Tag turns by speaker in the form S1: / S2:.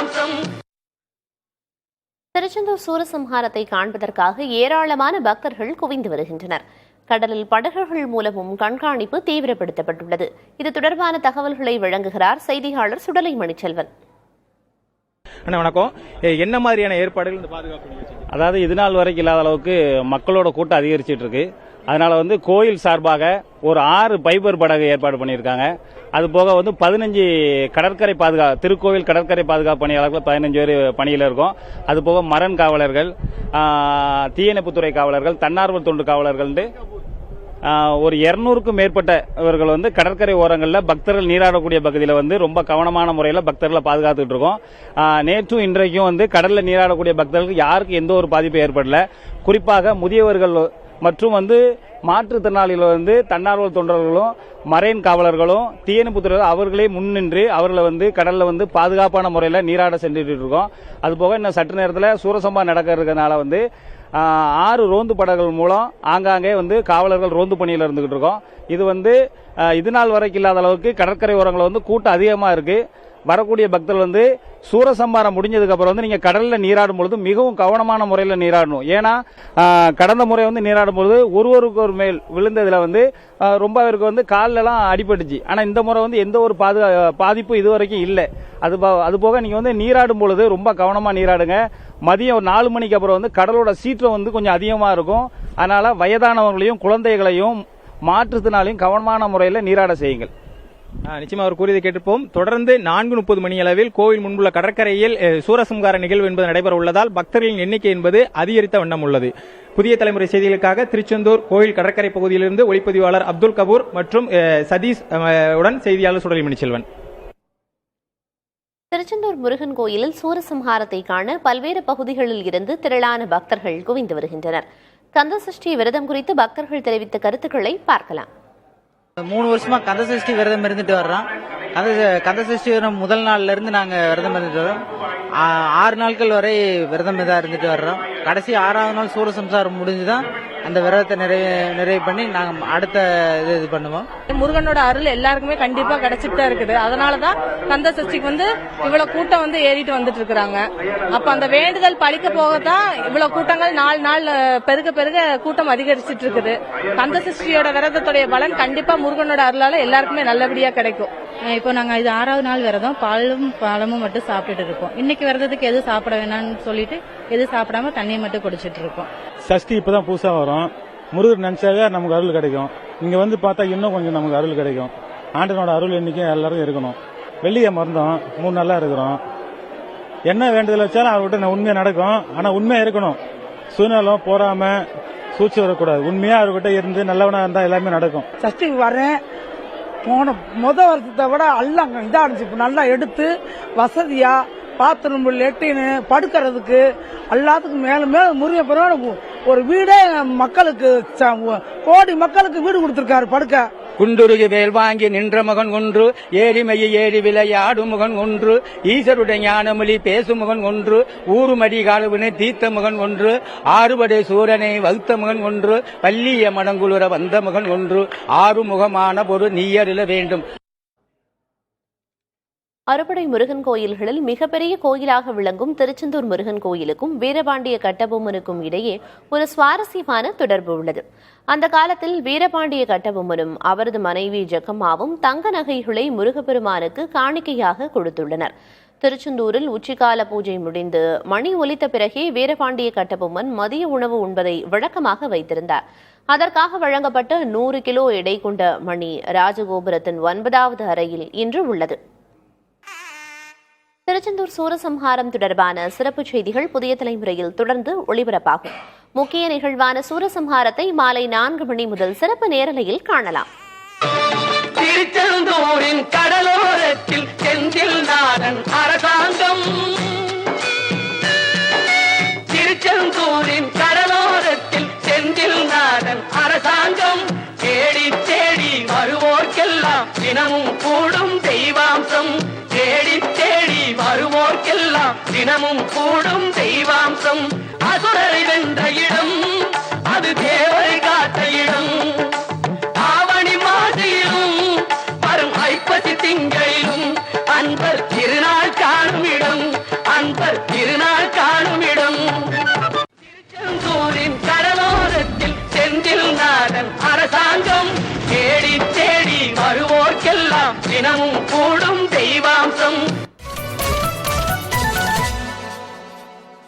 S1: தெய்வாம்சம்.
S2: திருச்செந்தூர் சூரசம்ஹாரத்தை காண்பதற்காக ஏராளமான பக்தர்கள் குவிந்து வருகின்றனர். கடலில் படகுகள் மூலமும் கண்காணிப்பு தீவிரப்படுத்தப்பட்டுள்ளது. இது தொடர்பான தகவல்களை வழங்குகிறார் செய்தியாளர் சுடலை மணிச்செல்வன்.
S3: வணக்கம். என்ன மாதிரியான ஏற்பாடுகள் பாதுகாப்பு? அதாவது இது நாள் வரைக்கும் இல்லாத அளவுக்கு மக்களோட கூட்டம் அதிகரிச்சிட்டு இருக்கு. அதனால கோயில் சார்பாக ஒரு 6 பைபர் படகு ஏற்பாடு பண்ணியிருக்காங்க. அது போக 15 கடற்கரை திருக்கோவில் கடற்கரை பாதுகாப்பு பணியாளர்கள் 15 பேர் பணியில் இருக்கும். அது போக மரண் காவலர்கள், தீயணைப்புத்துறை காவலர்கள், தன்னார்வ தொண்டு காவலர்கள் ஒரு 200க்கும் மேற்பட்டவர்கள் கடற்கரை ஓரங்களில் பக்தர்கள் நீராடக்கூடிய பகுதியில் ரொம்ப கவனமான முறையில் பக்தர்களை பாதுகாத்துட்டு இருக்கோம். நேற்றும் இன்றைக்கும் கடலில் நீராடக்கூடிய பக்தர்களுக்கு யாருக்கும் எந்த ஒரு பாதிப்பும் ஏற்படல. குறிப்பாக முதியவர்கள் மற்றும் மாற்றுத்திறனாளிகள் தன்னார்வ தொண்டர்களும் மரைன் காவலர்களும் தீயணைப்புத்துறை அவர்களே முன்னின்று அவர்களை கடல்ல பாதுகாப்பான முறையில் நீராட சென்றுட்டு இருக்கோம். அதுபோக இன்னும் சற்று நேரத்தில் சூரசம்ஹாரம் நடக்க இருக்கிறதுனால 6 ரோந்து படகுகள் மூலம் ஆங்காங்கே காவலர்கள் ரோந்து பணியில் இருந்துகிட்டு இருக்கோம். இது இது நாள் வரைக்கும் இல்லாத அளவுக்கு கடற்கரை ஓரங்களில் கூட்டம் அதிகமா இருக்கு. வரக்கூடிய பக்தர்கள் சூரசம்ஹாரம் முடிஞ்சதுக்கு அப்புறம் நீங்க கடல்ல நீராடும் பொழுது மிகவும் கவனமான முறையில் நீராடணும். ஏன்னா கடந்த முறை நீராடும் பொழுது ஒருவருக்கு ஒரு மேல் விழுந்ததுல ரொம்ப பேருக்கு காலில் எல்லாம் அடிபட்டுச்சு. ஆனா இந்த முறை எந்த ஒரு பாதிப்பு இதுவரைக்கும் இல்லை. அது போக நீங்க நீராடும் பொழுது ரொம்ப கவனமா நீராடுங்க. மதியம் 4 மணிக்கு அப்புறம் கடலோட சீற்றம் கொஞ்சம் அதிகமா இருக்கும். அதனால வயதானவங்களையும் குழந்தைகளையும் மாற்றுத்திறனாலையும் கவனமான முறையில் நீராட செய்யுங்கள்.
S4: நிச்சயமா அவர் கூறியதை கேட்டிருப்போம். தொடர்ந்து 4:30 மணி அளவில் கோவில் முன்புள்ள கடற்கரையில் சூரசம்ஹார நிகழ்வு என்பது நடைபெற உள்ளதால் பக்தர்களின் எண்ணிக்கை என்பது அதிகரித்த வண்ணம் உள்ளது. புதிய தலைமுறை செய்திகளுக்காக திருச்செந்தூர் கோவில் கடற்கரை பகுதியிலிருந்து ஒளிப்பதிவாளர் அப்துல் கபூர் மற்றும் சதீஷ் உடன் செய்தியாளர் சுடலை மணிச்செல்வன்.
S2: திருச்செந்தூர் முருகன் கோயிலில் சூரசம்ஹாரத்தை காண பல்வேறு பகுதிகளில் இருந்து திரளான பக்தர்கள் குவிந்து வருகின்றனர். கந்தசஷ்டி விரதம் குறித்து பக்தர்கள் தெரிவித்த கருத்துக்களை பார்க்கலாம்.
S5: 3 வருஷமா கந்தசஷ்டி விரதம் இருந்துட்டு வர்றோம். கந்தசஷ்டி முதல் நாள்ல இருந்து நாங்க விரதம் இருந்துட்டு வரோம். 6 நாட்கள் வரை விரதம் தான் இருந்துட்டு வர்றோம். கடைசி 6வது நாள் சூரசம்ஹாரம் முடிஞ்சுதான் அந்த விரதத்தை நிறைவு பண்ணி நாங்க அடுத்த இது பண்ணுவோம்.
S6: முருகனோட அருள் எல்லாருக்குமே கண்டிப்பா கிடைச்சிட்டு தான் இருக்குது. அதனாலதான் கந்த சஷ்டிக்கு இவ்வளவு கூட்டம் ஏறிட்டு வந்துட்டு இருக்காங்க. அப்ப அந்த வேண்டுதல் பழிக்க போகத்தான் இவ்வளவு கூட்டங்கள் நாள் பெருக பெருக கூட்டம் அதிகரிச்சிட்டு இருக்குது. கந்த சஷ்டியோட விரதத்துடைய பலன் கண்டிப்பா முருகனோட அருளால எல்லாருக்குமே நல்லபடியா கிடைக்கும். இப்போ நாங்க இது 6வது நாள் விரதம் பாலும் பழமும் மட்டும் சாப்பிட்டுட்டு இருக்கோம். இன்னைக்கு விரதத்துக்கு எது சாப்பிட வேணாம்னு சொல்லிட்டு எது சாப்பிடாம தண்ணியை மட்டும் குடிச்சிட்டு இருக்கோம்.
S7: சஷ்டி இப்பதான் புதுசா வரும். முருகர் நினைச்சாவே நமக்கு அருள் கிடைக்கும். இங்க பார்த்தா இன்னும் கொஞ்சம் நமக்கு அருள் கிடைக்கும். ஆண்டனோட அருள் எண்ணிக்கை எல்லாரும் இருக்கணும். வெள்ளியை மறந்தோம் 3 நாளா இருக்கிறோம். என்ன வேண்டுதல் வச்சாலும் அவர்கிட்ட உண்மையா நடக்கும். ஆனா உண்மையா இருக்கணும். சுயநலம் போறாம சூழ்ச்சி வரக்கூடாது. உண்மையா அவர்கிட்ட இருந்து நல்லவனா இருந்தா எல்லாமே நடக்கும்.
S8: சஷ்டிக்கு வரேன் போன வருஷத்தை விட எல்லாம் இதா இருந்துச்சு. நல்லா எடுத்து வசதியா பாத்ரூம் லெட்டின் படுக்கிறதுக்கு எல்லாத்துக்கும் மேல முருகன் பிறகு ஒரு வீடே மக்களுக்கு கோடி மக்களுக்கு வீடு கொடுத்திருக்காரு படுக்க.
S9: குண்டுருகி வேல் வாங்கி நின்ற மகன் ஒன்று, ஏரிமையை ஏறி விளையாடும் மகன் ஒன்று, ஈசருடைய ஞானமொழி பேசும் மகன் ஒன்று, ஊருமடி காலவினை தீர்த்த மகன் ஒன்று, ஆறுபடை சூரனை வகுத்த மகன் ஒன்று, பள்ளிய மடங்குளுர வந்த மகன் ஒன்று, ஆறுமுகமான பொருள் நீயறில வேண்டும்.
S2: அறுபடை முருகன் கோயில்களில் மிகப்பெரிய கோயிலாக விளங்கும் திருச்செந்தூர் முருகன் கோயிலுக்கும் வீரபாண்டிய கட்டபொம்மனுக்கும் இடையே ஒரு சுவாரஸ்யமான தொடர்பு உள்ளது. அந்த காலத்தில் வீரபாண்டிய கட்டபொம்மனும் அவரது மனைவி ஜக்கம்மாவும் தங்க நகைகளை முருகப்பெருமானுக்கு காணிக்கையாக கொடுத்துள்ளனர். திருச்செந்தூரில் உச்சிகால பூஜை முடிந்து மணி ஒலித்த பிறகே வீரபாண்டிய கட்டபொம்மன் மதிய உணவு உண்பதை வழக்கமாக வைத்திருந்தார். அதற்காக வழங்கப்பட்ட 100 கிலோ எடை கொண்ட மணி ராஜகோபுரத்தின் 9வது அறையில் இன்று உள்ளது. திருச்செந்தூர் சூரசம்ஹாரம் தொடர்பான சிறப்பு செய்திகள் புதிய தலைமுறையில் தொடர்ந்து ஒளிபரப்பாகும். முக்கிய நிகழ்வான சூரசம்ஹாரத்தை மாலை 4 மணி முதல் சிறப்பு நேரலையில் காணலாம்.
S1: திருச்செந்தூரின் கடலோரத்தில் செந்தில் நாடன் அரசாங்கம், திருச்செந்தூரின் கடலோரத்தில் செந்தில் நாடன் அரசாங்கம், தேடி தேடி வருவோர்க்கெல்லாம் தினமும் கூடும் தெய்வாம்சம், தேடி தேடி வருவோர்க்கெல்லாம் தினமும் கூடும் தெய்வாம்சம். அசுரரை வென்ற இடம் அது தேவரை காட்ட இடம், ஆவணி மாசியிலும் வரும் ஐப்பசி திங்களிலும் அன்பர் திருநாள் காணும் இடம், ஊருக்கெல்லாம் தினமும் கூடும் தெய்வாம்சம்